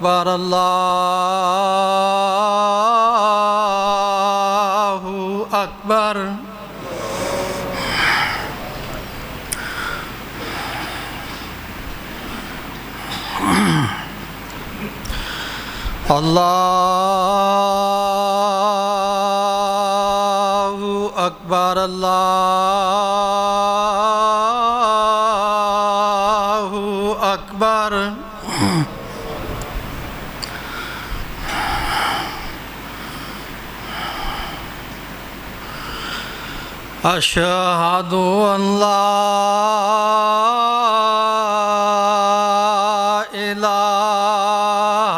أكبر الله أكبر الله أكبر الله أكبر أشهد أن لا إله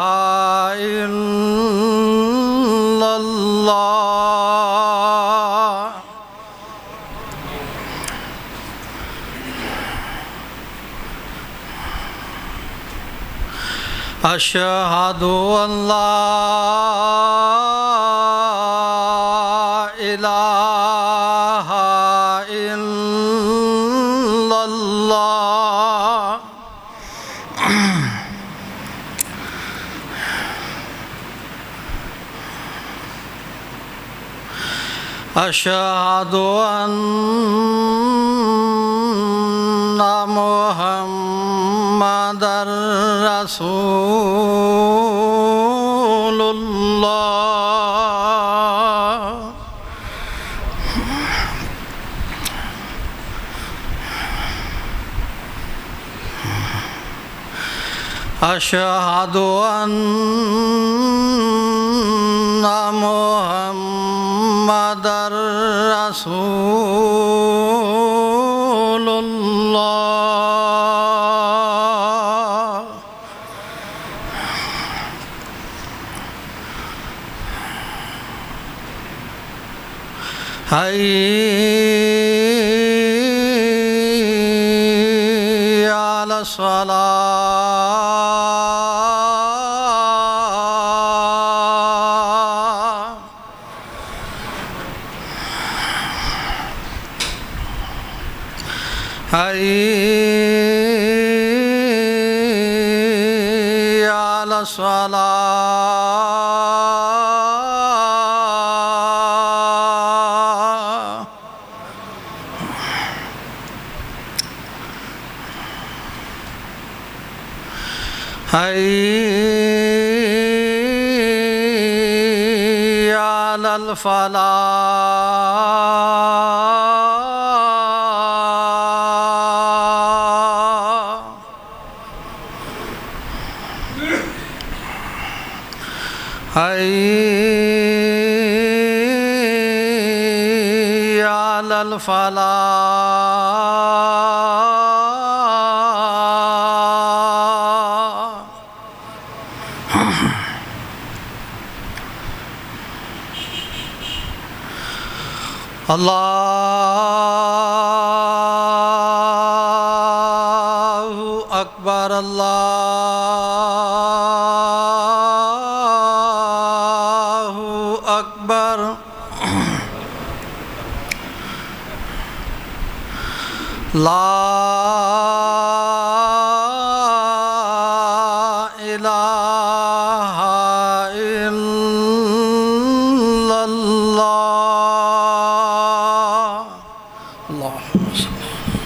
إلا الله أشهد أن لا إله إلا الله أشهد أن محمدًا رسول الله أشهد أن محمدًا رسول الله حي على الصلاة حي على الصلاة حي على الفلاح حي على الفلاح الله أكبر الله أكبر لا إله إلا الله اللهم صل